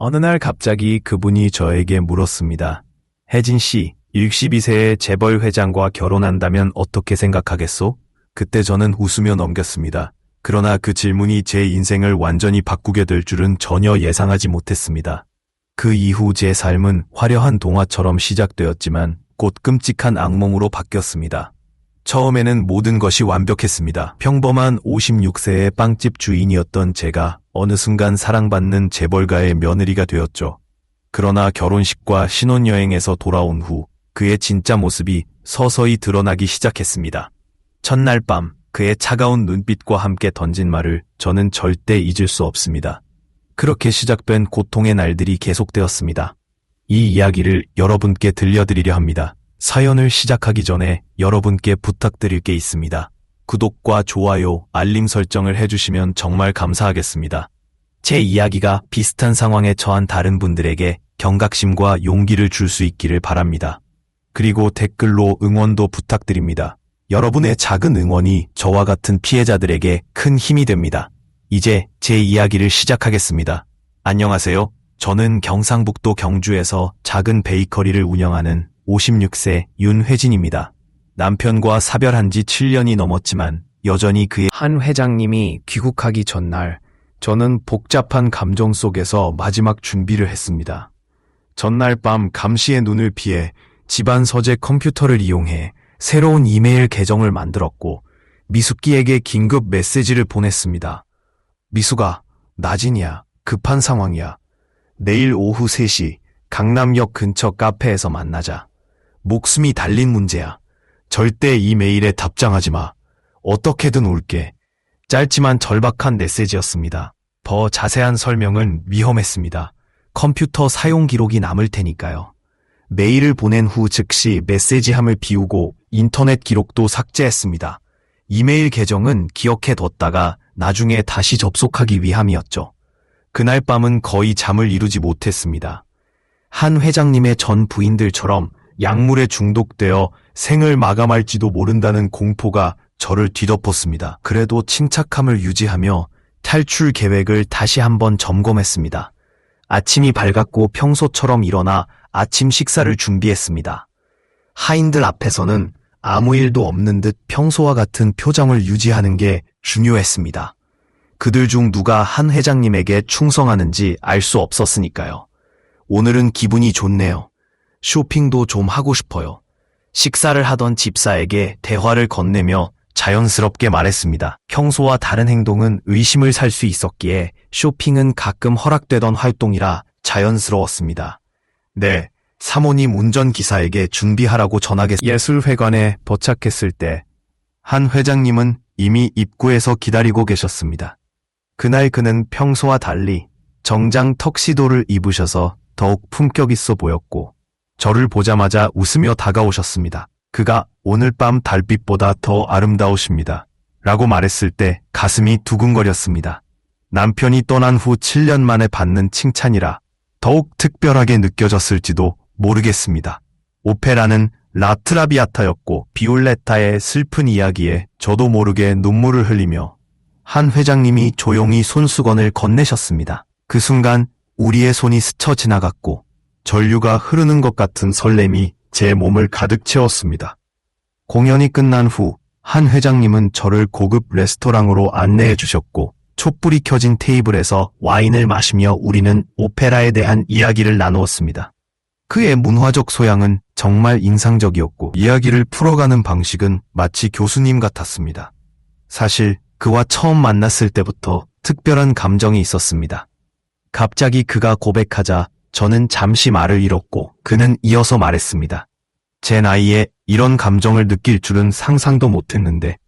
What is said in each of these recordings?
어느 날 갑자기 그분이 저에게 물었습니다. 혜진 씨, 62세의 재벌 회장과 결혼한다면 어떻게 생각하겠소? 그때 저는 웃으며 넘겼습니다. 그러나 그 질문이 제 인생을 완전히 바꾸게 될 줄은 전혀 예상하지 못했습니다. 그 이후 제 삶은 화려한 동화처럼 시작되었지만 곧 끔찍한 악몽으로 바뀌었습니다. 처음에는 모든 것이 완벽했습니다. 평범한 56세의 빵집 주인이었던 제가 어느 순간 사랑받는 재벌가의 며느리가 되었죠. 그러나 결혼식과 신혼여행에서 돌아온 후 그의 진짜 모습이 서서히 드러나기 시작했습니다. 첫날 밤 그의 차가운 눈빛과 함께 던진 말을 저는 절대 잊을 수 없습니다. 그렇게 시작된 고통의 날들이 계속되었습니다. 이 이야기를 여러분께 들려드리려 합니다. 사연을 시작하기 전에 여러분께 부탁드릴 게 있습니다. 구독과 좋아요, 알림 설정을 해주시면 정말 감사하겠습니다. 제 이야기가 비슷한 상황에 처한 다른 분들에게 경각심과 용기를 줄 수 있기를 바랍니다. 그리고 댓글로 응원도 부탁드립니다. 여러분의 작은 응원이 저와 같은 피해자들에게 큰 힘이 됩니다. 이제 제 이야기를 시작하겠습니다. 안녕하세요. 저는 경상북도 경주에서 작은 베이커리를 운영하는 56세 윤회진입니다. 남편과 사별한 지 7년이 넘었지만 여전히 그의 한 회장님이 귀국하기 전날 저는 복잡한 감정 속에서 마지막 준비를 했습니다. 전날 밤 감시의 눈을 피해 집안 서재 컴퓨터를 이용해 새로운 이메일 계정을 만들었고 미숙기에게 긴급 메시지를 보냈습니다. 미숙아, 나진이야. 급한 상황이야. 내일 오후 3시 강남역 근처 카페에서 만나자. 목숨이 달린 문제야. 절대 이 메일에 답장하지 마. 어떻게든 올게. 짧지만 절박한 메시지였습니다. 더 자세한 설명은 위험했습니다. 컴퓨터 사용 기록이 남을 테니까요. 메일을 보낸 후 즉시 메시지함을 비우고 인터넷 기록도 삭제했습니다. 이메일 계정은 기억해뒀다가 나중에 다시 접속하기 위함이었죠. 그날 밤은 거의 잠을 이루지 못했습니다. 한 회장님의 전 부인들처럼 약물에 중독되어 생을 마감할지도 모른다는 공포가 저를 뒤덮었습니다. 그래도 침착함을 유지하며 탈출 계획을 다시 한번 점검했습니다. 아침이 밝았고 평소처럼 일어나 아침 식사를 준비했습니다. 하인들 앞에서는 아무 일도 없는 듯 평소와 같은 표정을 유지하는 게 중요했습니다. 그들 중 누가 한 회장님에게 충성하는지 알 수 없었으니까요. 오늘은 기분이 좋네요. 쇼핑도 좀 하고 싶어요. 식사를 하던 집사에게 대화를 건네며 자연스럽게 말했습니다. 평소와 다른 행동은 의심을 살 수 있었기에 쇼핑은 가끔 허락되던 활동이라 자연스러웠습니다. 네, 사모님 운전기사에게 준비하라고 전하겠습니다. 예술회관에 도착했을 때 한 회장님은 이미 입구에서 기다리고 계셨습니다. 그날 그는 평소와 달리 정장 턱시도를 입으셔서 더욱 품격 있어 보였고 저를 보자마자 웃으며 다가오셨습니다. 그가 오늘 밤 달빛보다 더 아름다우십니다. 라고 말했을 때 가슴이 두근거렸습니다. 남편이 떠난 후 7년 만에 받는 칭찬이라 더욱 특별하게 느껴졌을지도 모르겠습니다. 오페라는 라트라비아타였고 비올레타의 슬픈 이야기에 저도 모르게 눈물을 흘리며 한 회장님이 조용히 손수건을 건네셨습니다. 그 순간 우리의 손이 스쳐 지나갔고 전류가 흐르는 것 같은 설렘이 제 몸을 가득 채웠습니다. 공연이 끝난 후 한 회장님은 저를 고급 레스토랑으로 안내해 주셨고 촛불이 켜진 테이블에서 와인을 마시며 우리는 오페라에 대한 이야기를 나누었습니다. 그의 문화적 소양은 정말 인상적이었고 이야기를 풀어가는 방식은 마치 교수님 같았습니다. 사실 그와 처음 만났을 때부터 특별한 감정이 있었습니다. 갑자기 그가 고백하자 저는 잠시 말을 잃었고 그는 이어서 말했습니다. 제 나이에 이런 감정을 느낄 줄은 상상도 못했는데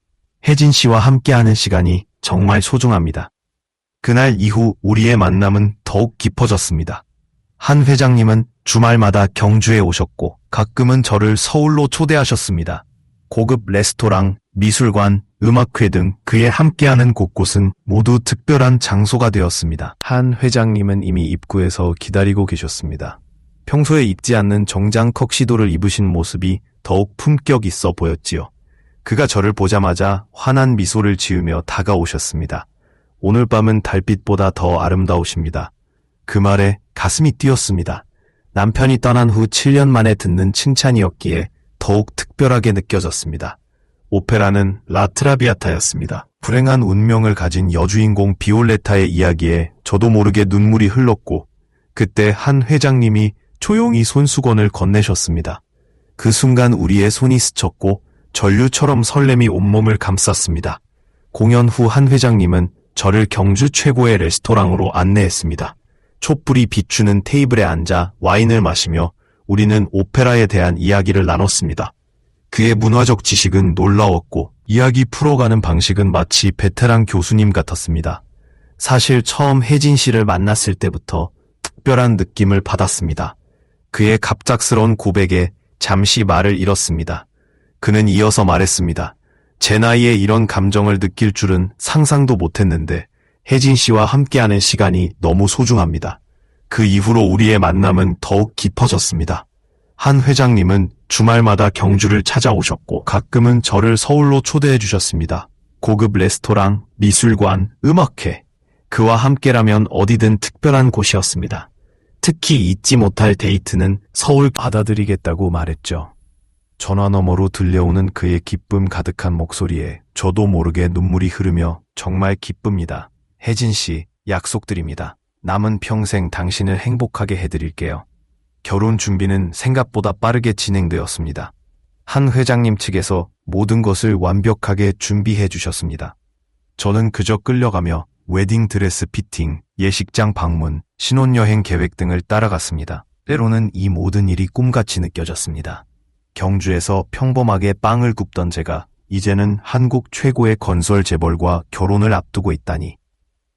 혜진 씨와 함께하는 시간이 정말 소중합니다. 그날 이후 우리의 만남은 더욱 깊어졌습니다. 한 회장님은 주말마다 경주에 오셨고 가끔은 저를 서울로 초대하셨습니다. 고급 레스토랑, 미술관, 음악회 등 그의 함께하는 곳곳은 모두 특별한 장소가 되었습니다. 한 회장님은 이미 입구에서 기다리고 계셨습니다. 평소에 입지 않는 정장 턱시도를 입으신 모습이 더욱 품격 있어 보였지요. 그가 저를 보자마자 환한 미소를 지으며 다가오셨습니다. 오늘 밤은 달빛보다 더 아름다우십니다. 그 말에 가슴이 뛰었습니다. 남편이 떠난 후 7년 만에 듣는 칭찬이었기에 더욱 특별하게 느껴졌습니다. 오페라는 라트라비아타였습니다. 불행한 운명을 가진 여주인공 비올레타의 이야기에 저도 모르게 눈물이 흘렀고 그때 한 회장님이 조용히 손수건을 건네셨습니다. 그 순간 우리의 손이 스쳤고 전류처럼 설렘이 온몸을 감쌌습니다. 공연 후 한 회장님은 저를 경주 최고의 레스토랑으로 안내했습니다. 촛불이 비추는 테이블에 앉아 와인을 마시며 우리는 오페라에 대한 이야기를 나눴습니다. 그의 문화적 지식은 놀라웠고 이야기 풀어가는 방식은 마치 베테랑 교수님 같았습니다. 사실 처음 혜진 씨를 만났을 때부터 특별한 느낌을 받았습니다. 그의 갑작스러운 고백에 잠시 말을 잃었습니다. 그는 이어서 말했습니다. 제 나이에 이런 감정을 느낄 줄은 상상도 못했는데 혜진 씨와 함께하는 시간이 너무 소중합니다. 그 이후로 우리의 만남은 더욱 깊어졌습니다. 한 회장님은 주말마다 경주를 찾아오셨고 가끔은 저를 서울로 초대해 주셨습니다. 고급 레스토랑, 미술관, 음악회. 그와 함께라면 어디든 특별한 곳이었습니다. 특히 잊지 못할 데이트는 서울 받아들이겠다고 말했죠. 전화 너머로 들려오는 그의 기쁨 가득한 목소리에 저도 모르게 눈물이 흐르며 정말 기쁩니다. 혜진 씨, 약속드립니다. 남은 평생 당신을 행복하게 해드릴게요. 결혼 준비는 생각보다 빠르게 진행되었습니다. 한 회장님 측에서 모든 것을 완벽하게 준비해 주셨습니다. 저는 그저 끌려가며 웨딩 드레스 피팅, 예식장 방문, 신혼여행 계획 등을 따라갔습니다. 때로는 이 모든 일이 꿈같이 느껴졌습니다. 경주에서 평범하게 빵을 굽던 제가 이제는 한국 최고의 건설 재벌과 결혼을 앞두고 있다니.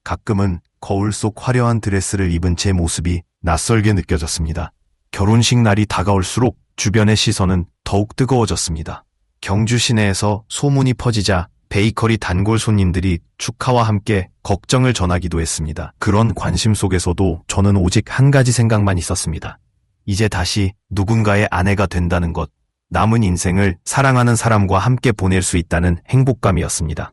가끔은 거울 속 화려한 드레스를 입은 제 모습이 낯설게 느껴졌습니다. 결혼식 날이 다가올수록 주변의 시선은 더욱 뜨거워졌습니다. 경주 시내에서 소문이 퍼지자 베이커리 단골 손님들이 축하와 함께 걱정을 전하기도 했습니다. 그런 관심 속에서도 저는 오직 한 가지 생각만 있었습니다. 이제 다시 누군가의 아내가 된다는 것, 남은 인생을 사랑하는 사람과 함께 보낼 수 있다는 행복감이었습니다.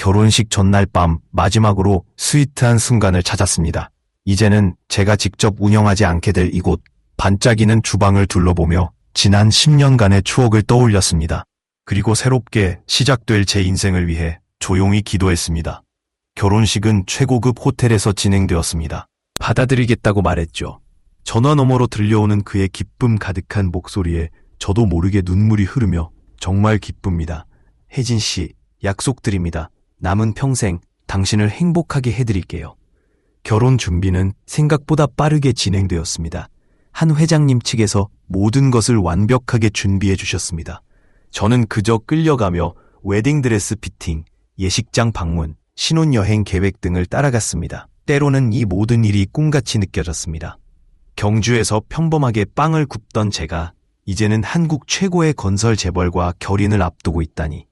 결혼식 전날 밤 마지막으로 스위트한 순간을 찾았습니다. 이제는 제가 직접 운영하지 않게 될 이곳, 반짝이는 주방을 둘러보며 지난 10년간의 추억을 떠올렸습니다. 그리고 새롭게 시작될 제 인생을 위해 조용히 기도했습니다. 결혼식은 최고급 호텔에서 진행되었습니다. 받아들이겠다고 말했죠. 전화 너머로 들려오는 그의 기쁨 가득한 목소리에 저도 모르게 눈물이 흐르며 정말 기쁩니다. 혜진 씨, 약속드립니다. 남은 평생 당신을 행복하게 해드릴게요. 결혼 준비는 생각보다 빠르게 진행되었습니다. 한 회장님 측에서 모든 것을 완벽하게 준비해 주셨습니다. 저는 그저 끌려가며 웨딩드레스 피팅, 예식장 방문, 신혼여행 계획 등을 따라갔습니다. 때로는 이 모든 일이 꿈같이 느껴졌습니다. 경주에서 평범하게 빵을 굽던 제가 이제는 한국 최고의 건설 재벌과 결혼을 앞두고 있다니.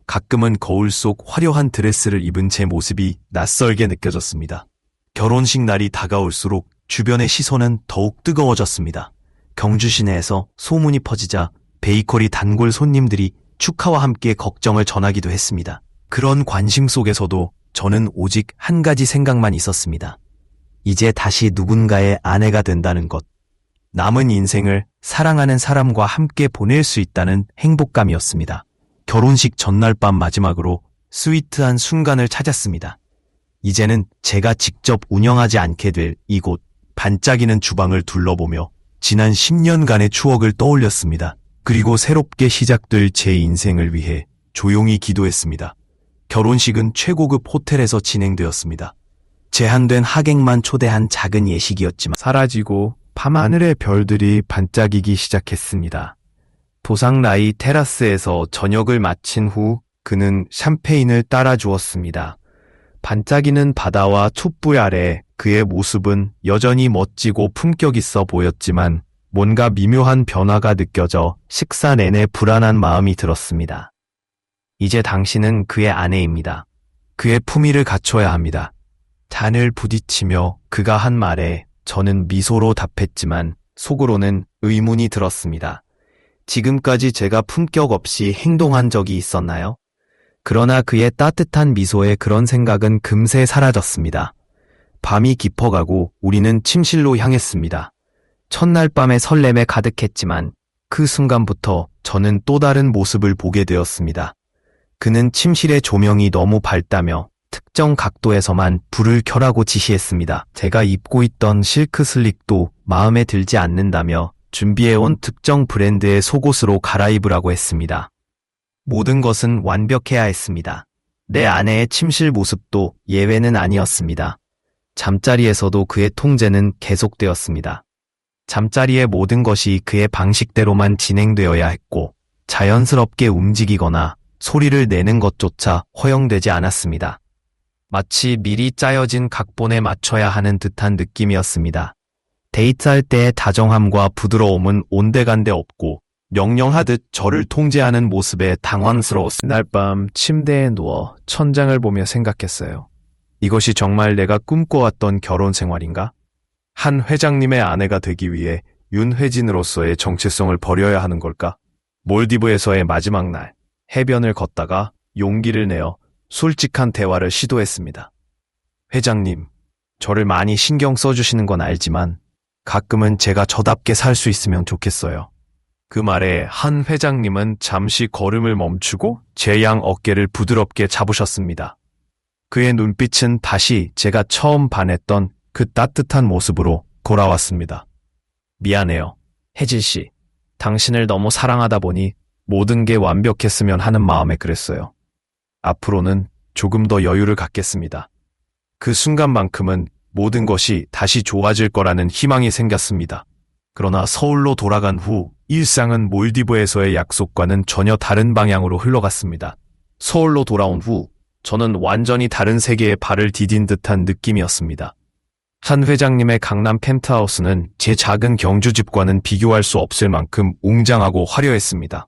가끔은 거울 속 화려한 드레스를 입은 제 모습이 낯설게 느껴졌습니다. 결혼식 날이 다가올수록 주변의 시선은 더욱 뜨거워졌습니다. 경주 시내에서 소문이 퍼지자 베이커리 단골 손님들이 축하와 함께 걱정을 전하기도 했습니다. 그런 관심 속에서도 저는 오직 한 가지 생각만 있었습니다. 이제 다시 누군가의 아내가 된다는 것. 남은 인생을 사랑하는 사람과 함께 보낼 수 있다는 행복감이었습니다. 결혼식 전날 밤 마지막으로 스위트한 순간을 찾았습니다. 이제는 제가 직접 운영하지 않게 될 이곳, 반짝이는 주방을 둘러보며 지난 10년간의 추억을 떠올렸습니다. 그리고 새롭게 시작될 제 인생을 위해 조용히 기도했습니다. 결혼식은 최고급 호텔에서 진행되었습니다. 제한된 하객만 초대한 작은 예식이었지만 사라지고 밤하늘의 별들이 반짝이기 시작했습니다. 도상라이 테라스에서 저녁을 마친 후 그는 샴페인을 따라 주었습니다. 반짝이는 바다와 촛불 아래 그의 모습은 여전히 멋지고 품격 있어 보였지만 뭔가 미묘한 변화가 느껴져 식사 내내 불안한 마음이 들었습니다. 이제 당신은 그의 아내입니다. 그의 품위를 갖춰야 합니다. 잔을 부딪히며 그가 한 말에 저는 미소로 답했지만 속으로는 의문이 들었습니다. 지금까지 제가 품격 없이 행동한 적이 있었나요? 그러나 그의 따뜻한 미소에 그런 생각은 금세 사라졌습니다. 밤이 깊어가고 우리는 침실로 향했습니다. 첫날 밤의 설렘에 가득했지만 그 순간부터 저는 또 다른 모습을 보게 되었습니다. 그는 침실의 조명이 너무 밝다며 특정 각도에서만 불을 켜라고 지시했습니다. 제가 입고 있던 실크 슬릭도 마음에 들지 않는다며 준비해온 특정 브랜드의 속옷으로 갈아입으라고 했습니다. 모든 것은 완벽해야 했습니다. 내 아내의 침실 모습도 예외는 아니었습니다. 잠자리에서도 그의 통제는 계속되었습니다. 잠자리의 모든 것이 그의 방식대로만 진행되어야 했고 자연스럽게 움직이거나 소리를 내는 것조차 허용되지 않았습니다. 마치 미리 짜여진 각본에 맞춰야 하는 듯한 느낌이었습니다. 데이트할 때의 다정함과 부드러움은 온데간데 없고 명령하듯 저를 통제하는 모습에 당황스러웠습니다. 날 밤 침대에 누워 천장을 보며 생각했어요. 이것이 정말 내가 꿈꿔왔던 결혼 생활인가? 한 회장님의 아내가 되기 위해 윤회진으로서의 정체성을 버려야 하는 걸까? 몰디브에서의 마지막 날, 해변을 걷다가 용기를 내어 솔직한 대화를 시도했습니다. 회장님, 저를 많이 신경 써주시는 건 알지만 가끔은 제가 저답게 살 수 있으면 좋겠어요. 그 말에 한 회장님은 잠시 걸음을 멈추고 제 양 어깨를 부드럽게 잡으셨습니다. 그의 눈빛은 다시 제가 처음 반했던 그 따뜻한 모습으로 돌아왔습니다. 미안해요, 혜진 씨. 당신을 너무 사랑하다 보니 모든 게 완벽했으면 하는 마음에 그랬어요. 앞으로는 조금 더 여유를 갖겠습니다. 그 순간만큼은 모든 것이 다시 좋아질 거라는 희망이 생겼습니다. 그러나 서울로 돌아간 후 일상은 몰디브에서의 약속과는 전혀 다른 방향으로 흘러갔습니다. 서울로 돌아온 후 저는 완전히 다른 세계에 발을 디딘 듯한 느낌이었습니다. 한 회장님의 강남 펜트하우스는 제 작은 경주집과는 비교할 수 없을 만큼 웅장하고 화려했습니다.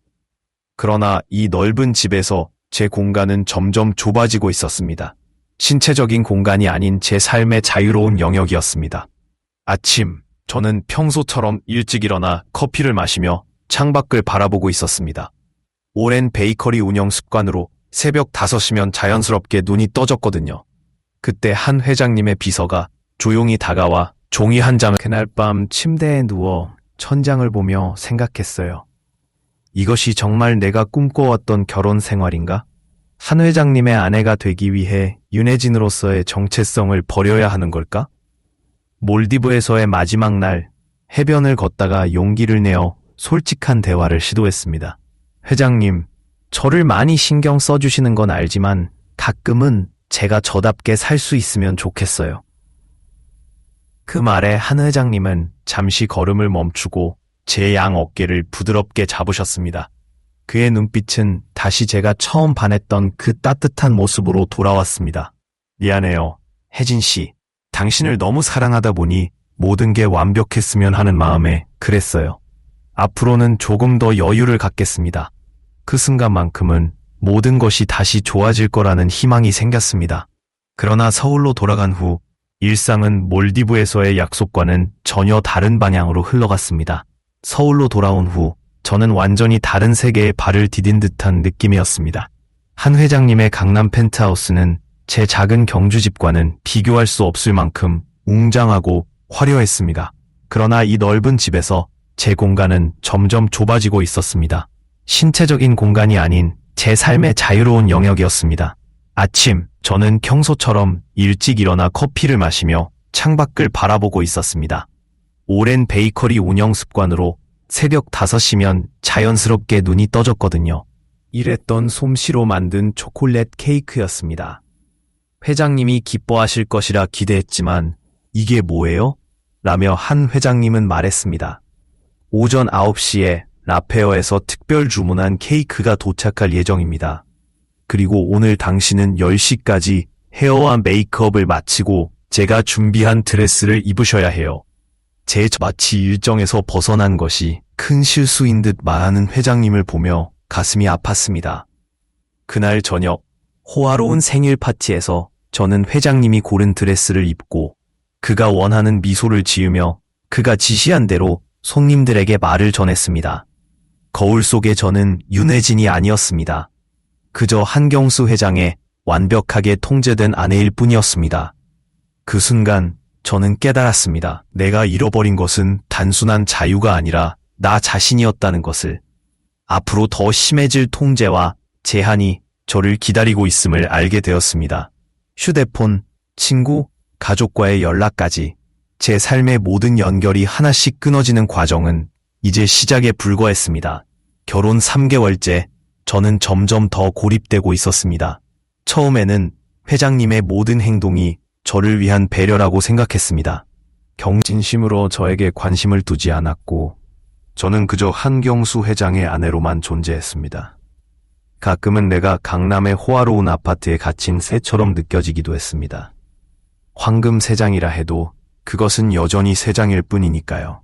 그러나 이 넓은 집에서 제 공간은 점점 좁아지고 있었습니다. 신체적인 공간이 아닌 제 삶의 자유로운 영역이었습니다. 아침, 저는 평소처럼 일찍 일어나 커피를 마시며 창밖을 바라보고 있었습니다. 오랜 베이커리 운영 습관으로 새벽 5시면 자연스럽게 눈이 떠졌거든요. 그때 한 회장님의 비서가 조용히 다가와 종이 한 장을 그날 밤 침대에 누워 천장을 보며 생각했어요. 이것이 정말 내가 꿈꿔왔던 결혼 생활인가? 한 회장님의 아내가 되기 위해 윤혜진으로서의 정체성을 버려야 하는 걸까? 몰디브에서의 마지막 날, 해변을 걷다가 용기를 내어 솔직한 대화를 시도했습니다. 회장님, 저를 많이 신경 써주시는 건 알지만 가끔은 제가 저답게 살 수 있으면 좋겠어요. 그 말에 한 회장님은 잠시 걸음을 멈추고 제 양 어깨를 부드럽게 잡으셨습니다. 그의 눈빛은 다시 제가 처음 반했던 그 따뜻한 모습으로 돌아왔습니다. 미안해요, 혜진 씨. 당신을 너무 사랑하다 보니 모든 게 완벽했으면 하는 마음에 그랬어요. 앞으로는 조금 더 여유를 갖겠습니다. 그 순간만큼은 모든 것이 다시 좋아질 거라는 희망이 생겼습니다. 그러나 서울로 돌아간 후 일상은 몰디브에서의 약속과는 전혀 다른 방향으로 흘러갔습니다. 서울로 돌아온 후 저는 완전히 다른 세계에 발을 디딘 듯한 느낌이었습니다. 한 회장님의 강남 펜트하우스는 제 작은 경주집과는 비교할 수 없을 만큼 웅장하고 화려했습니다. 그러나 이 넓은 집에서 제 공간은 점점 좁아지고 있었습니다. 신체적인 공간이 아닌 제 삶의 자유로운 영역이었습니다. 아침, 저는 평소처럼 일찍 일어나 커피를 마시며 창밖을 바라보고 있었습니다. 오랜 베이커리 운영 습관으로 새벽 5시면 자연스럽게 눈이 떠졌거든요. 일했던 솜씨로 만든 초콜릿 케이크였습니다. 회장님이 기뻐하실 것이라 기대했지만 이게 뭐예요? 라며 한 회장님은 말했습니다. 오전 9시에 라페어에서 특별 주문한 케이크가 도착할 예정입니다. 그리고 오늘 당신은 10시까지 헤어와 메이크업을 마치고 제가 준비한 드레스를 입으셔야 해요. 제 마치 일정에서 벗어난 것이 큰 실수인 듯 말하는 회장님을 보며 가슴이 아팠습니다. 그날 저녁, 호화로운 생일 파티에서 저는 회장님이 고른 드레스를 입고 그가 원하는 미소를 지으며 그가 지시한 대로 손님들에게 말을 전했습니다. 거울 속의 저는 윤혜진이 아니었습니다. 그저 한경수 회장의 완벽하게 통제된 아내일 뿐이었습니다. 그 순간 저는 깨달았습니다. 내가 잃어버린 것은 단순한 자유가 아니라 나 자신이었다는 것을. 앞으로 더 심해질 통제와 제한이 저를 기다리고 있음을 알게 되었습니다. 휴대폰, 친구, 가족과의 연락까지 제 삶의 모든 연결이 하나씩 끊어지는 과정은 이제 시작에 불과했습니다. 결혼 3개월째 저는 점점 더 고립되고 있었습니다. 처음에는 회장님의 모든 행동이 저를 위한 배려라고 생각했습니다. 진심으로 저에게 관심을 두지 않았고 저는 그저 한경수 회장의 아내로만 존재했습니다. 가끔은 내가 강남의 호화로운 아파트에 갇힌 새처럼 느껴지기도 했습니다. 황금 새장이라 해도 그것은 여전히 새장일 뿐이니까요.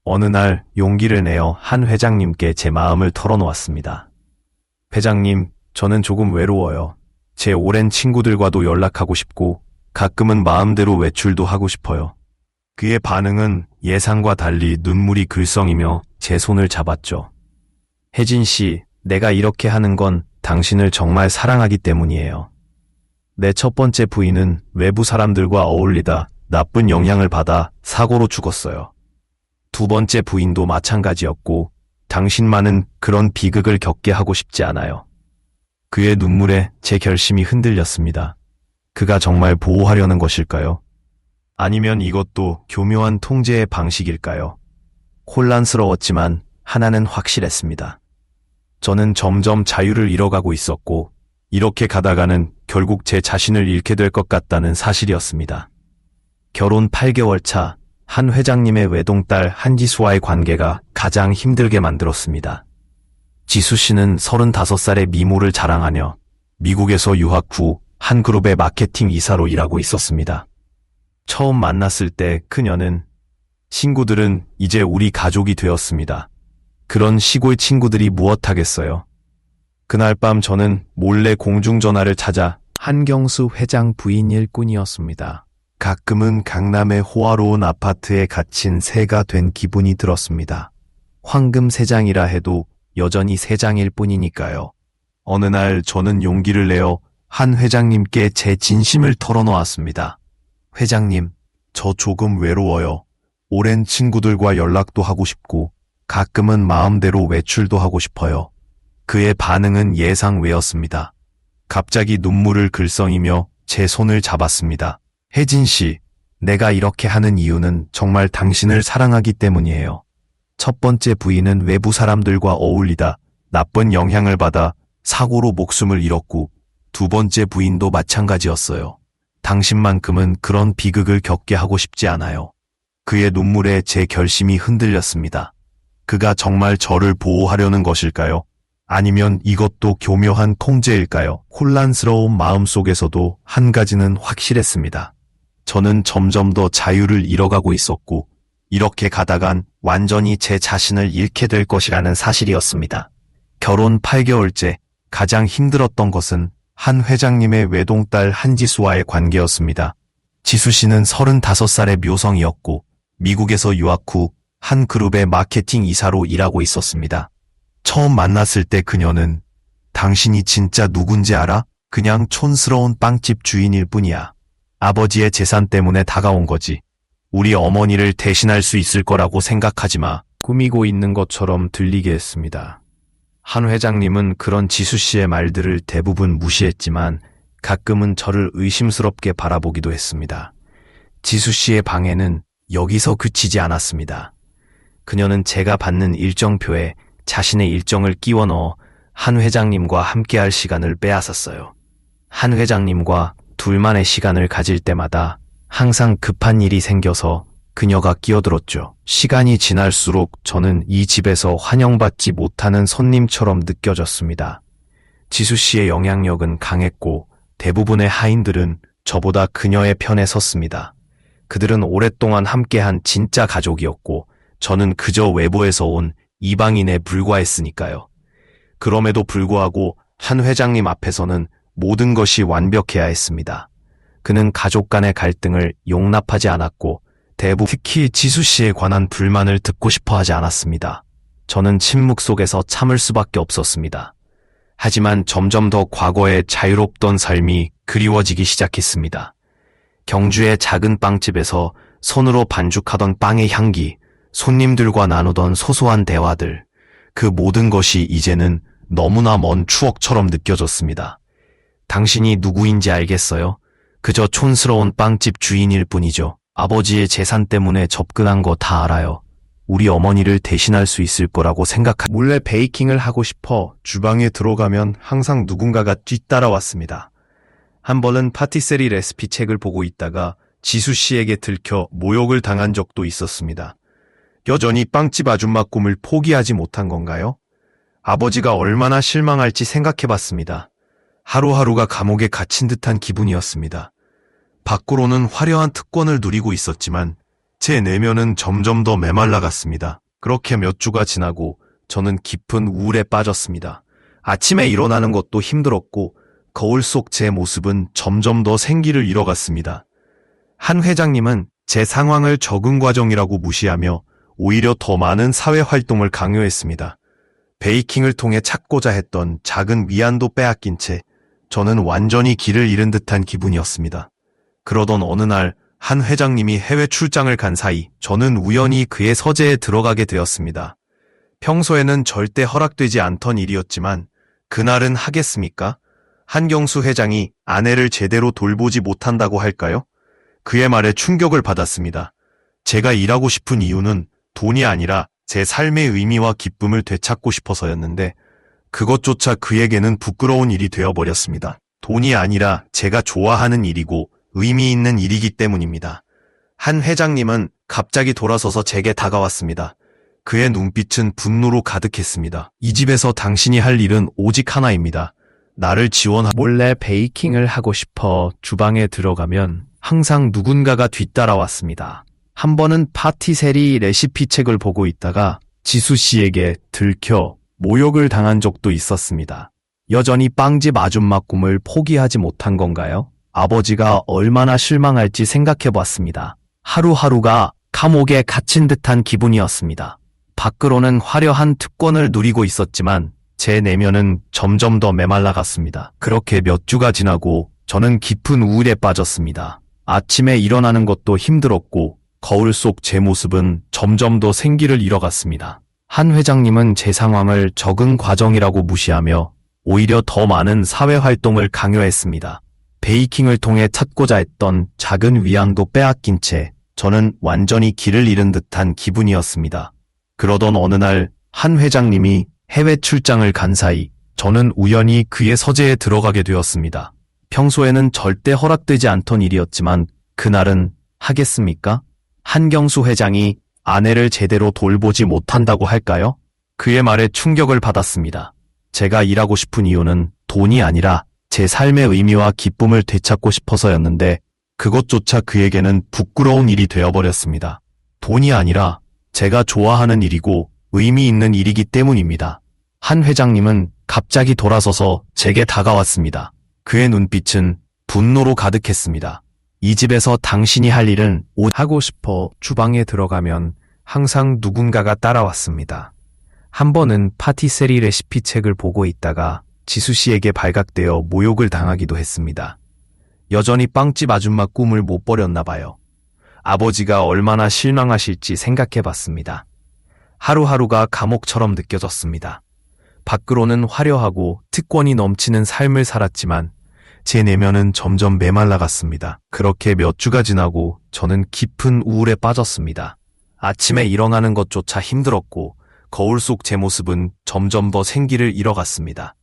어느 날 용기를 내어 한 회장님께 제 마음을 털어놓았습니다. 회장님, 저는 조금 외로워요. 제 오랜 친구들과도 연락하고 싶고 가끔은 마음대로 외출도 하고 싶어요. 그의 반응은 예상과 달리 눈물이 글썽이며 제 손을 잡았죠. 혜진 씨, 내가 이렇게 하는 건 당신을 정말 사랑하기 때문이에요. 내 첫 번째 부인은 외부 사람들과 어울리다 나쁜 영향을 받아 사고로 죽었어요. 두 번째 부인도 마찬가지였고 당신만은 그런 비극을 겪게 하고 싶지 않아요. 그의 눈물에 제 결심이 흔들렸습니다. 그가 정말 보호하려는 것일까요? 아니면 이것도 교묘한 통제의 방식일까요? 혼란스러웠지만 하나는 확실했습니다. 저는 점점 자유를 잃어가고 있었고 이렇게 가다가는 결국 제 자신을 잃게 될 것 같다는 사실이었습니다. 결혼 8개월 차 한 회장님의 외동딸 한지수와의 관계가 가장 힘들게 만들었습니다. 지수 씨는 35살의 미모를 자랑하며 미국에서 유학 후 한 그룹의 마케팅 이사로 일하고 있었습니다. 처음 만났을 때 그녀는 친구들은 이제 우리 가족이 되었습니다. 그런 시골 친구들이 무엇하겠어요. 그날 밤 저는 몰래 공중전화를 찾아 한경수 회장 부인 일꾼이었습니다. 가끔은 강남의 호화로운 아파트에 갇힌 새가 된 기분이 들었습니다. 황금 새장이라 해도 여전히 새장일 뿐이니까요. 어느 날 저는 용기를 내어 한 회장님께 제 진심을 털어놓았습니다. 회장님, 저 조금 외로워요. 오랜 친구들과 연락도 하고 싶고 가끔은 마음대로 외출도 하고 싶어요. 그의 반응은 예상 외였습니다. 갑자기 눈물을 글썽이며 제 손을 잡았습니다. 혜진 씨, 내가 이렇게 하는 이유는 정말 당신을 사랑하기 때문이에요. 첫 번째 부인은 외부 사람들과 어울리다 나쁜 영향을 받아 사고로 목숨을 잃었고 두 번째 부인도 마찬가지였어요. 당신만큼은 그런 비극을 겪게 하고 싶지 않아요. 그의 눈물에 제 결심이 흔들렸습니다. 그가 정말 저를 보호하려는 것일까요? 아니면 이것도 교묘한 통제일까요? 혼란스러운 마음속에서도 한 가지는 확실했습니다. 저는 점점 더 자유를 잃어가고 있었고 이렇게 가다간 완전히 제 자신을 잃게 될 것이라는 사실이었습니다. 결혼 8개월째 가장 힘들었던 것은 한 회장님의 외동딸 한지수와의 관계였습니다. 지수 씨는 35살의 묘성이었고 미국에서 유학 후 한 그룹의 마케팅 이사로 일하고 있었습니다. 처음 만났을 때 그녀는 당신이 진짜 누군지 알아? 그냥 촌스러운 빵집 주인일 뿐이야. 아버지의 재산 때문에 다가온 거지. 우리 어머니를 대신할 수 있을 거라고 생각하지 마. 꾸미고 있는 것처럼 들리게 했습니다. 한 회장님은 그런 지수 씨의 말들을 대부분 무시했지만 가끔은 저를 의심스럽게 바라보기도 했습니다. 지수 씨의 방해는 여기서 그치지 않았습니다. 그녀는 제가 받는 일정표에 자신의 일정을 끼워 넣어 한 회장님과 함께할 시간을 빼앗았어요. 한 회장님과 둘만의 시간을 가질 때마다 항상 급한 일이 생겨서 그녀가 끼어들었죠. 시간이 지날수록 저는 이 집에서 환영받지 못하는 손님처럼 느껴졌습니다. 지수 씨의 영향력은 강했고 대부분의 하인들은 저보다 그녀의 편에 섰습니다. 그들은 오랫동안 함께한 진짜 가족이었고 저는 그저 외부에서 온 이방인에 불과했으니까요. 그럼에도 불구하고 한 회장님 앞에서는 모든 것이 완벽해야 했습니다. 그는 가족 간의 갈등을 용납하지 않았고 특히 지수 씨에 관한 불만을 듣고 싶어 하지 않았습니다. 저는 침묵 속에서 참을 수밖에 없었습니다. 하지만 점점 더 과거의 자유롭던 삶이 그리워지기 시작했습니다. 경주의 작은 빵집에서 손으로 반죽하던 빵의 향기, 손님들과 나누던 소소한 대화들, 그 모든 것이 이제는 너무나 먼 추억처럼 느껴졌습니다. 당신이 누구인지 알겠어요? 그저 촌스러운 빵집 주인일 뿐이죠. 아버지의 재산 때문에 접근한 거 다 알아요. 우리 어머니를 대신할 수 있을 거라고 몰래 베이킹을 하고 싶어 주방에 들어가면 항상 누군가가 뒤따라왔습니다. 한 번은 파티세리 레시피 책을 보고 있다가 지수 씨에게 들켜 모욕을 당한 적도 있었습니다. 여전히 빵집 아줌마 꿈을 포기하지 못한 건가요? 아버지가 얼마나 실망할지 생각해봤습니다. 하루하루가 감옥에 갇힌 듯한 기분이었습니다. 밖으로는 화려한 특권을 누리고 있었지만 제 내면은 점점 더 메말라갔습니다. 그렇게 몇 주가 지나고 저는 깊은 우울에 빠졌습니다. 아침에 일어나는 것도 힘들었고 거울 속 제 모습은 점점 더 생기를 잃어갔습니다. 한 회장님은 제 상황을 적응 과정이라고 무시하며 오히려 더 많은 사회 활동을 강요했습니다. 베이킹을 통해 찾고자 했던 작은 위안도 빼앗긴 채 저는 완전히 길을 잃은 듯한 기분이었습니다. 그러던 어느 날 한 회장님이 해외 출장을 간 사이 저는 우연히 그의 서재에 들어가게 되었습니다. 평소에는 절대 허락되지 않던 일이었지만 그날은 하겠습니까? 한경수 회장이 아내를 제대로 돌보지 못한다고 할까요? 그의 말에 충격을 받았습니다. 제가 일하고 싶은 이유는 돈이 아니라 제 삶의 의미와 기쁨을 되찾고 싶어서였는데 그것조차 그에게는 부끄러운 일이 되어버렸습니다. 돈이 아니라 제가 좋아하는 일이고 의미 있는 일이기 때문입니다. 한 회장님은 갑자기 돌아서서 제게 다가왔습니다. 그의 눈빛은 분노로 가득했습니다. 이 집에서 당신이 할 일은 오직 하나입니다. 나를 몰래 베이킹을 하고 싶어 주방에 들어가면 항상 누군가가 뒤따라왔습니다. 한 번은 파티세리 레시피 책을 보고 있다가 지수 씨에게 들켜 모욕을 당한 적도 있었습니다. 여전히 빵집 아줌마 꿈을 포기하지 못한 건가요? 아버지가 얼마나 실망할지 생각해 봤습니다. 하루하루가 감옥에 갇힌 듯한 기분이었습니다. 밖으로는 화려한 특권을 누리고 있었지만 제 내면은 점점 더 메말라갔습니다. 그렇게 몇 주가 지나고 저는 깊은 우울에 빠졌습니다. 아침에 일어나는 것도 힘들었고 거울 속 제 모습은 점점 더 생기를 잃어갔습니다. 한 회장님은 제 상황을 적응 과정이라고 무시하며 오히려 더 많은 사회 활동을 강요했습니다. 베이킹을 통해 찾고자 했던 작은 위안도 빼앗긴 채 저는 완전히 길을 잃은 듯한 기분이었습니다. 그러던 어느 날 한 회장님이 해외 출장을 간 사이 저는 우연히 그의 서재에 들어가게 되었습니다. 평소에는 절대 허락되지 않던 일이었지만 그날은 하겠습니까? 한경수 회장이 아내를 제대로 돌보지 못한다고 할까요? 그의 말에 충격을 받았습니다. 제가 일하고 싶은 이유는 돈이 아니라 제 삶의 의미와 기쁨을 되찾고 싶어서였는데 그것조차 그에게는 부끄러운 일이 되어버렸습니다. 돈이 아니라 제가 좋아하는 일이고 의미 있는 일이기 때문입니다. 한 회장님은 갑자기 돌아서서 제게 다가왔습니다. 그의 눈빛은 분노로 가득했습니다. 이 집에서 당신이 할 일은 하고 싶어 주방에 들어가면 항상 누군가가 따라왔습니다. 한 번은 파티세리 레시피 책을 보고 있다가 지수 씨에게 발각되어 모욕을 당하기도 했습니다. 여전히 빵집 아줌마 꿈을 못 버렸나 봐요. 아버지가 얼마나 실망하실지 생각해 봤습니다. 하루하루가 감옥처럼 느껴졌습니다. 밖으로는 화려하고 특권이 넘치는 삶을 살았지만 제 내면은 점점 메말라갔습니다. 그렇게 몇 주가 지나고 저는 깊은 우울에 빠졌습니다. 아침에 일어나는 것조차 힘들었고 거울 속 제 모습은 점점 더 생기를 잃어갔습니다.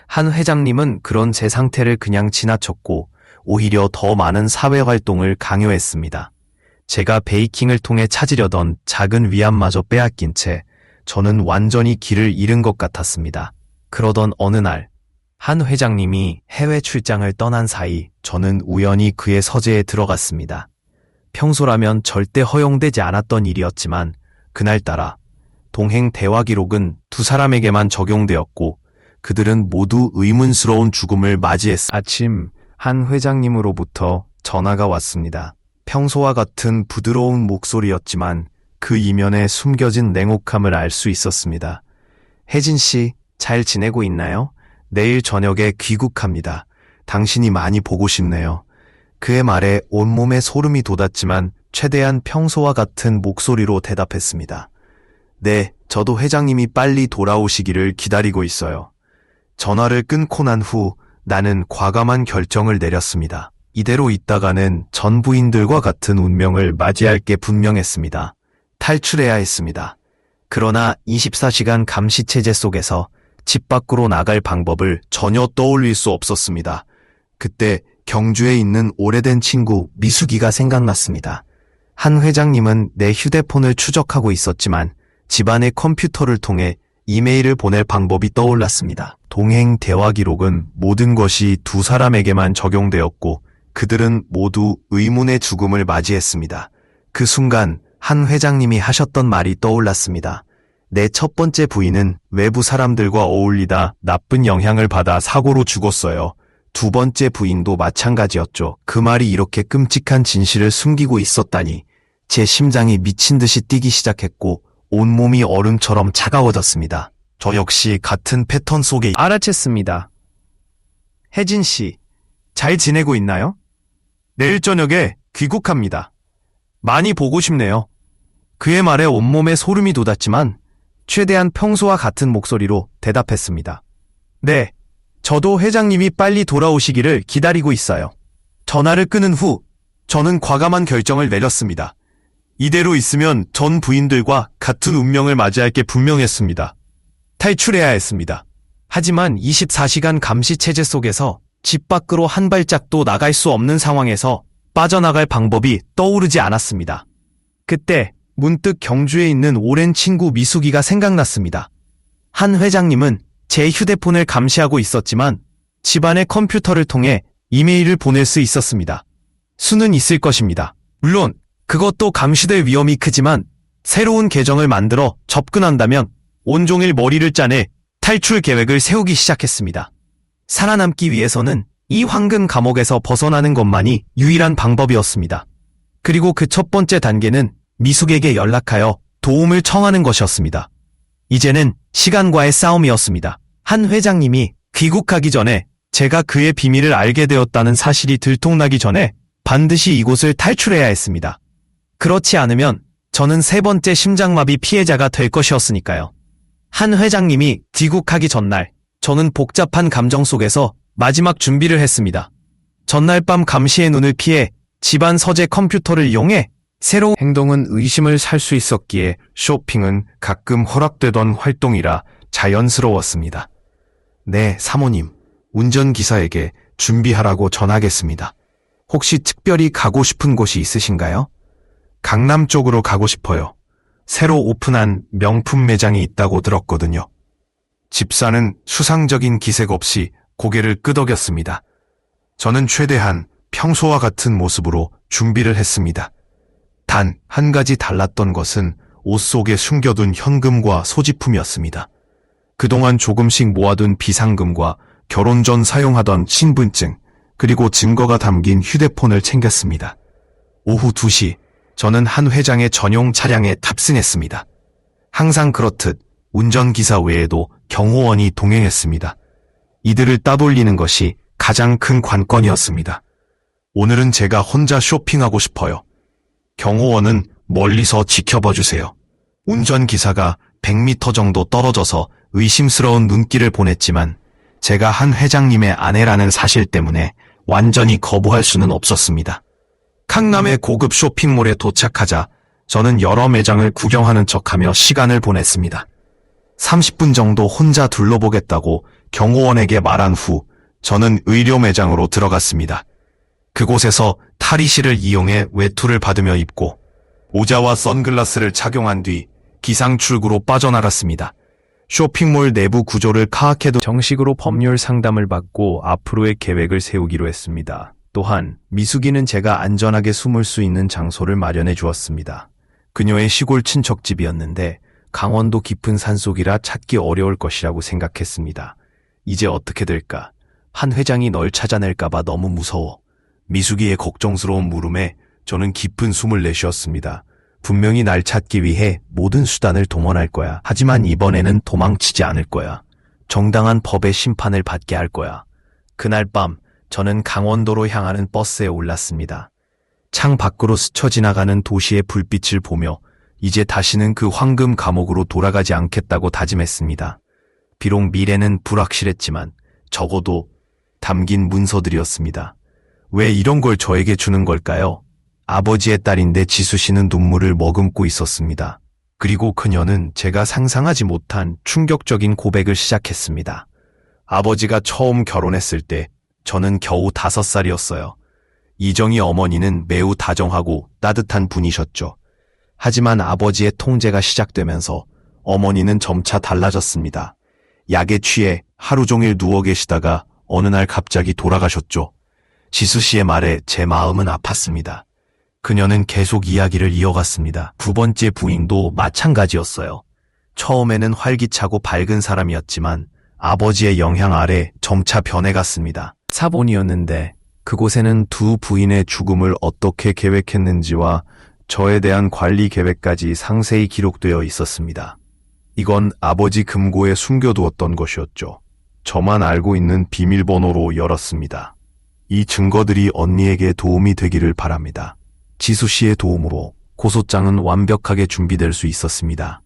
한 회장님은 그런 제 상태를 그냥 지나쳤고 오히려 더 많은 사회 활동을 강요했습니다. 제가 베이킹을 통해 찾으려던 작은 위안마저 빼앗긴 채 저는 완전히 길을 잃은 것 같았습니다. 그러던 어느 날, 한 회장님이 해외 출장을 떠난 사이 저는 우연히 그의 서재에 들어갔습니다. 평소라면 절대 허용되지 않았던 일이었지만 그날따라 동행 대화 기록은 두 사람에게만 적용되었고 그들은 모두 의문스러운 죽음을 맞이했습니다. 아침 한 회장님으로부터 전화가 왔습니다. 평소와 같은 부드러운 목소리였지만 그 이면에 숨겨진 냉혹함을 알 수 있었습니다. 혜진 씨, 잘 지내고 있나요? 내일 저녁에 귀국합니다. 당신이 많이 보고 싶네요. 그의 말에 온몸에 소름이 돋았지만 최대한 평소와 같은 목소리로 대답했습니다. 네, 저도 회장님이 빨리 돌아오시기를 기다리고 있어요. 전화를 끊고 난 후 나는 과감한 결정을 내렸습니다. 이대로 있다가는 전 부인들과 같은 운명을 맞이할 게 분명했습니다. 탈출해야 했습니다. 그러나 24시간 감시체제 속에서 집 밖으로 나갈 방법을 전혀 떠올릴 수 없었습니다. 그때 경주에 있는 오래된 친구 미숙이가 생각났습니다. 한 회장님은 내 휴대폰을 추적하고 있었지만 집안의 컴퓨터를 통해 이메일을 보낼 방법이 떠올랐습니다. 동행 대화 기록은 모든 것이 두 사람에게만 적용되었고 그들은 모두 의문의 죽음을 맞이했습니다. 그 순간 한 회장님이 하셨던 말이 떠올랐습니다. 내 첫 번째 부인은 외부 사람들과 어울리다 나쁜 영향을 받아 사고로 죽었어요. 두 번째 부인도 마찬가지였죠. 그 말이 이렇게 끔찍한 진실을 숨기고 있었다니 제 심장이 미친 듯이 뛰기 시작했고 온몸이 얼음처럼 차가워졌습니다. 저 역시 같은 패턴 속에 알아챘습니다. 혜진 씨, 잘 지내고 있나요? 내일 저녁에 귀국합니다. 많이 보고 싶네요. 그의 말에 온몸에 소름이 돋았지만 최대한 평소와 같은 목소리로 대답했습니다. 네, 저도 회장님이 빨리 돌아오시기를 기다리고 있어요. 전화를 끊은 후 저는 과감한 결정을 내렸습니다. 이대로 있으면 전 부인들과 같은 운명을 맞이할 게 분명했습니다. 탈출해야 했습니다. 하지만 24시간 감시체제 속에서 집 밖으로 한 발짝도 나갈 수 없는 상황에서 빠져나갈 방법이 떠오르지 않았습니다. 그때 문득 경주에 있는 오랜 친구 미숙이가 생각났습니다. 한 회장님은 제 휴대폰을 감시하고 있었지만 집안의 컴퓨터를 통해 이메일을 보낼 수 있었습니다. 수는 있을 것입니다. 물론 그것도 감시될 위험이 크지만 새로운 계정을 만들어 접근한다면 온종일 머리를 짜내 탈출 계획을 세우기 시작했습니다. 살아남기 위해서는 이 황금 감옥에서 벗어나는 것만이 유일한 방법이었습니다. 그리고 그 첫 번째 단계는 미숙에게 연락하여 도움을 청하는 것이었습니다. 이제는 시간과의 싸움이었습니다. 한 회장님이 귀국하기 전에 제가 그의 비밀을 알게 되었다는 사실이 들통나기 전에 반드시 이곳을 탈출해야 했습니다. 그렇지 않으면 저는 세 번째 심장마비 피해자가 될 것이었으니까요. 한 회장님이 귀국하기 전날 저는 복잡한 감정 속에서 마지막 준비를 했습니다. 전날 밤 감시의 눈을 피해 집안 서재 컴퓨터를 이용해 새로운 행동은 의심을 살 수 있었기에 쇼핑은 가끔 허락되던 활동이라 자연스러웠습니다. 네, 사모님. 운전기사에게 준비하라고 전하겠습니다. 혹시 특별히 가고 싶은 곳이 있으신가요? 강남 쪽으로 가고 싶어요. 새로 오픈한 명품 매장이 있다고 들었거든요. 집사는 수상적인 기색 없이 고개를 끄덕였습니다. 저는 최대한 평소와 같은 모습으로 준비를 했습니다. 단 한 가지 달랐던 것은 옷 속에 숨겨둔 현금과 소지품이었습니다. 그동안 조금씩 모아둔 비상금과 결혼 전 사용하던 신분증, 그리고 증거가 담긴 휴대폰을 챙겼습니다. 오후 2시, 저는 한 회장의 전용 차량에 탑승했습니다. 항상 그렇듯 운전기사 외에도 경호원이 동행했습니다. 이들을 따돌리는 것이 가장 큰 관건이었습니다. 오늘은 제가 혼자 쇼핑하고 싶어요. 경호원은 멀리서 지켜봐 주세요. 운전기사가 100m 정도 떨어져서 의심스러운 눈길을 보냈지만 제가 한 회장님의 아내라는 사실 때문에 완전히 거부할 수는 없었습니다. 강남의 고급 쇼핑몰에 도착하자 저는 여러 매장을 구경하는 척하며 시간을 보냈습니다. 30분 정도 혼자 둘러보겠다고 경호원에게 말한 후 저는 의료 매장으로 들어갔습니다. 그곳에서 탈의실을 이용해 외투를 받으며 입고 모자와 선글라스를 착용한 뒤 기상 출구로 빠져나갔습니다. 쇼핑몰 내부 구조를 파악해도 정식으로 법률 상담을 받고 앞으로의 계획을 세우기로 했습니다. 또한 미숙이는 제가 안전하게 숨을 수 있는 장소를 마련해 주었습니다. 그녀의 시골 친척집이었는데 강원도 깊은 산속이라 찾기 어려울 것이라고 생각했습니다. 이제 어떻게 될까? 한 회장이 널 찾아낼까봐 너무 무서워. 미숙이의 걱정스러운 물음에 저는 깊은 숨을 내쉬었습니다. 분명히 날 찾기 위해 모든 수단을 동원할 거야. 하지만 이번에는 도망치지 않을 거야. 정당한 법의 심판을 받게 할 거야. 그날 밤 저는 강원도로 향하는 버스에 올랐습니다. 창 밖으로 스쳐 지나가는 도시의 불빛을 보며 이제 다시는 그 황금 감옥으로 돌아가지 않겠다고 다짐했습니다. 비록 미래는 불확실했지만 적어도 담긴 문서들이었습니다. 왜 이런 걸 저에게 주는 걸까요? 아버지의 딸인데 지수 씨는 눈물을 머금고 있었습니다. 그리고 그녀는 제가 상상하지 못한 충격적인 고백을 시작했습니다. 아버지가 처음 결혼했을 때 저는 겨우 5살이었어요. 이정희 어머니는 매우 다정하고 따뜻한 분이셨죠. 하지만 아버지의 통제가 시작되면서 어머니는 점차 달라졌습니다. 약에 취해 하루 종일 누워 계시다가 어느 날 갑자기 돌아가셨죠. 지수 씨의 말에 제 마음은 아팠습니다. 그녀는 계속 이야기를 이어갔습니다. 두 번째 부인도 마찬가지였어요. 처음에는 활기차고 밝은 사람이었지만 아버지의 영향 아래 점차 변해갔습니다. 사본이었는데 그곳에는 두 부인의 죽음을 어떻게 계획했는지와 저에 대한 관리 계획까지 상세히 기록되어 있었습니다. 이건 아버지 금고에 숨겨두었던 것이었죠. 저만 알고 있는 비밀번호로 열었습니다. 이 증거들이 언니에게 도움이 되기를 바랍니다. 지수 씨의 도움으로 고소장은 완벽하게 준비될 수 있었습니다.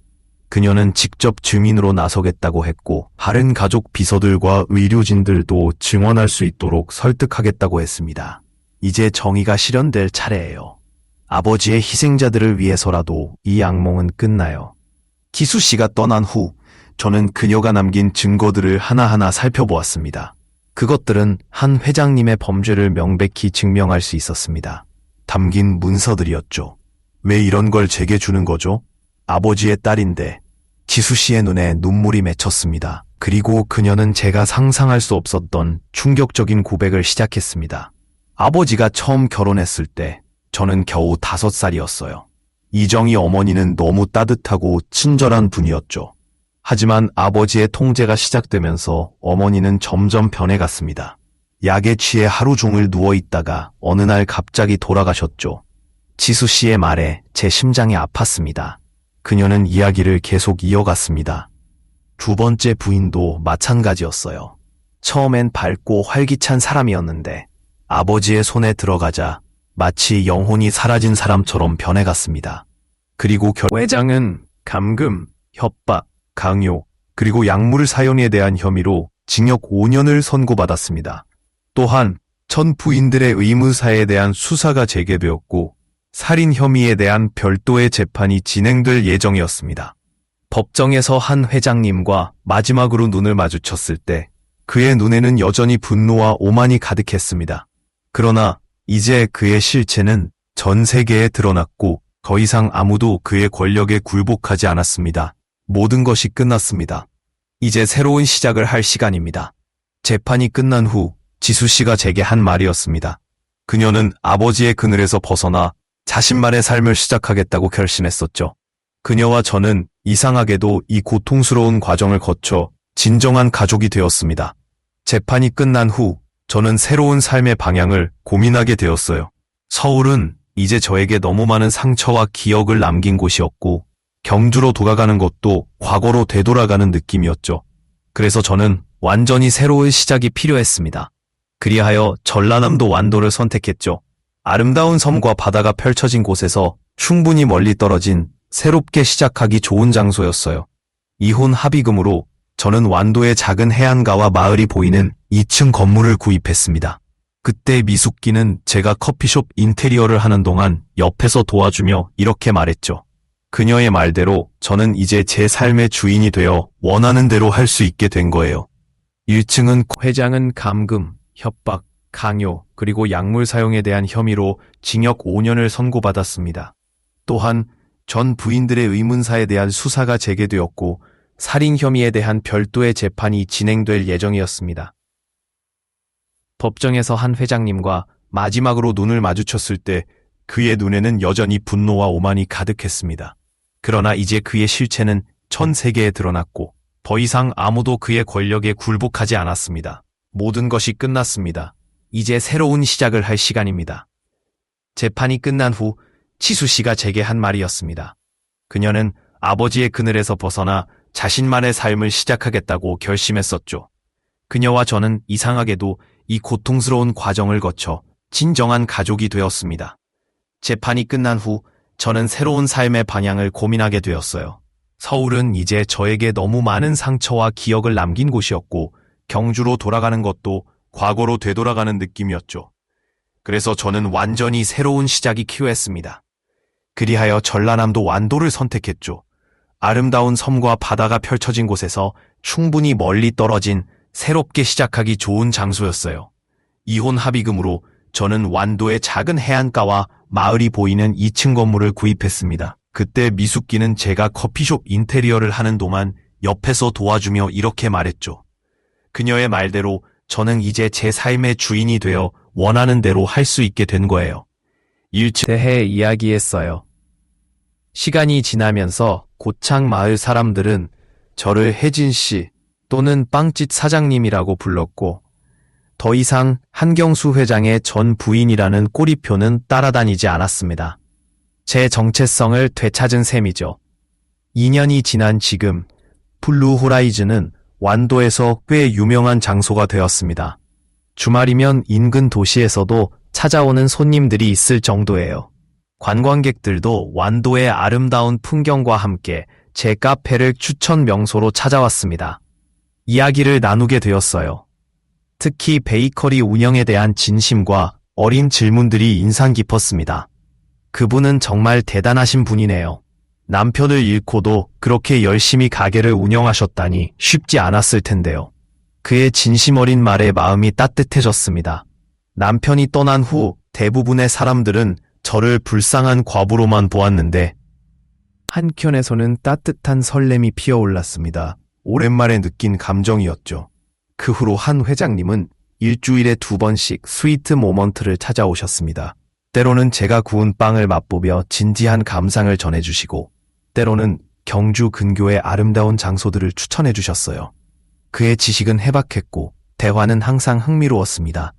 그녀는 직접 증인으로 나서겠다고 했고 다른 가족 비서들과 의료진들도 증언할 수 있도록 설득하겠다고 했습니다. 이제 정의가 실현될 차례예요. 아버지의 희생자들을 위해서라도 이 악몽은 끝나요. 지수 씨가 떠난 후 저는 그녀가 남긴 증거들을 하나하나 살펴보았습니다. 그것들은 한 회장님의 범죄를 명백히 증명할 수 있었습니다. 담긴 문서들이었죠. 왜 이런 걸 제게 주는 거죠? 아버지의 딸인데 지수 씨의 눈에 눈물이 맺혔습니다. 그리고 그녀는 제가 상상할 수 없었던 충격적인 고백을 시작했습니다. 아버지가 처음 결혼했을 때 저는 겨우 5살이었어요. 이정희 어머니는 너무 따뜻하고 친절한 분이었죠. 하지만 아버지의 통제가 시작되면서 어머니는 점점 변해갔습니다. 약에 취해 하루 종일 누워있다가 어느 날 갑자기 돌아가셨죠. 지수 씨의 말에 제 심장이 아팠습니다. 그녀는 이야기를 계속 이어갔습니다. 두 번째 부인도 마찬가지였어요. 처음엔 밝고 활기찬 사람이었는데 아버지의 손에 들어가자 마치 영혼이 사라진 사람처럼 변해갔습니다. 그리고 회장은 감금, 협박, 강요, 그리고 약물 사용에 대한 혐의로 징역 5년을 선고받았습니다. 또한 전 부인들의 의무사에 대한 수사가 재개되었고 살인 혐의에 대한 별도의 재판이 진행될 예정이었습니다. 법정에서 한 회장님과 마지막으로 눈을 마주쳤을 때 그의 눈에는 여전히 분노와 오만이 가득했습니다. 그러나 이제 그의 실체는 전 세계에 드러났고 더 이상 아무도 그의 권력에 굴복하지 않았습니다. 모든 것이 끝났습니다. 이제 새로운 시작을 할 시간입니다. 재판이 끝난 후 지수 씨가 제게 한 말이었습니다. 그녀는 아버지의 그늘에서 벗어나 자신만의 삶을 시작하겠다고 결심했었죠. 그녀와 저는 이상하게도 이 고통스러운 과정을 거쳐 진정한 가족이 되었습니다. 재판이 끝난 후 저는 새로운 삶의 방향을 고민하게 되었어요. 서울은 이제 저에게 너무 많은 상처와 기억을 남긴 곳이었고 경주로 돌아가는 것도 과거로 되돌아가는 느낌이었죠. 그래서 저는 완전히 새로운 시작이 필요했습니다. 그리하여 전라남도 완도를 선택했죠. 아름다운 섬과 바다가 펼쳐진 곳에서 충분히 멀리 떨어진 새롭게 시작하기 좋은 장소였어요. 이혼 합의금으로 저는 완도의 작은 해안가와 마을이 보이는 2층 건물을 구입했습니다. 그때 미숙기는 제가 커피숍 인테리어를 하는 동안 옆에서 도와주며 이렇게 말했죠. 그녀의 말대로 저는 이제 제 삶의 주인이 되어 원하는 대로 할 수 있게 된 거예요. 1층은 회장은 감금, 협박, 강요, 그리고 약물 사용에 대한 혐의로 징역 5년을 선고받았습니다. 또한 전 부인들의 의문사에 대한 수사가 재개되었고 살인 혐의에 대한 별도의 재판이 진행될 예정이었습니다. 법정에서 한 회장님과 마지막으로 눈을 마주쳤을 때 그의 눈에는 여전히 분노와 오만이 가득했습니다. 그러나 이제 그의 실체는 전 세계에 드러났고 더 이상 아무도 그의 권력에 굴복하지 않았습니다. 모든 것이 끝났습니다. 이제 새로운 시작을 할 시간입니다. 재판이 끝난 후 지수 씨가 제게 한 말이었습니다. 그녀는 아버지의 그늘에서 벗어나 자신만의 삶을 시작하겠다고 결심했었죠. 그녀와 저는 이상하게도 이 고통스러운 과정을 거쳐 진정한 가족이 되었습니다. 재판이 끝난 후 저는 새로운 삶의 방향을 고민하게 되었어요. 서울은 이제 저에게 너무 많은 상처와 기억을 남긴 곳이었고 경주로 돌아가는 것도 과거로 되돌아가는 느낌이었죠. 그래서 저는 완전히 새로운 시작이 필요했습니다. 그리하여 전라남도 완도를 선택했죠. 아름다운 섬과 바다가 펼쳐진 곳에서 충분히 멀리 떨어진 새롭게 시작하기 좋은 장소였어요. 이혼 합의금으로 저는 완도의 작은 해안가와 마을이 보이는 2층 건물을 구입했습니다. 그때 미숙기는 제가 커피숍 인테리어를 하는 동안 옆에서 도와주며 이렇게 말했죠. 그녀의 말대로 저는 이제 제 삶의 주인이 되어 원하는 대로 할 수 있게 된 거예요. 대해 이야기했어요. 시간이 지나면서 고창 마을 사람들은 저를 혜진 씨 또는 빵집 사장님이라고 불렀고 더 이상 한경수 회장의 전 부인이라는 꼬리표는 따라다니지 않았습니다. 제 정체성을 되찾은 셈이죠. 2년이 지난 지금 블루 호라이즌은 완도에서 꽤 유명한 장소가 되었습니다. 주말이면 인근 도시에서도 찾아오는 손님들이 있을 정도예요. 관광객들도 완도의 아름다운 풍경과 함께 제 카페를 추천 명소로 찾아왔습니다. 이야기를 나누게 되었어요. 특히 베이커리 운영에 대한 진심과 어린 질문들이 인상 깊었습니다. 그분은 정말 대단하신 분이네요. 남편을 잃고도 그렇게 열심히 가게를 운영하셨다니 쉽지 않았을 텐데요. 그의 진심 어린 말에 마음이 따뜻해졌습니다. 남편이 떠난 후 대부분의 사람들은 저를 불쌍한 과부로만 보았는데 한켠에서는 따뜻한 설렘이 피어올랐습니다. 오랜만에 느낀 감정이었죠. 그 후로 한 회장님은 일주일에 2번씩 스위트 모먼트를 찾아오셨습니다. 때로는 제가 구운 빵을 맛보며 진지한 감상을 전해주시고 때로는 경주 근교의 아름다운 장소들을 추천해 주셨어요. 그의 지식은 해박했고 대화는 항상 흥미로웠습니다.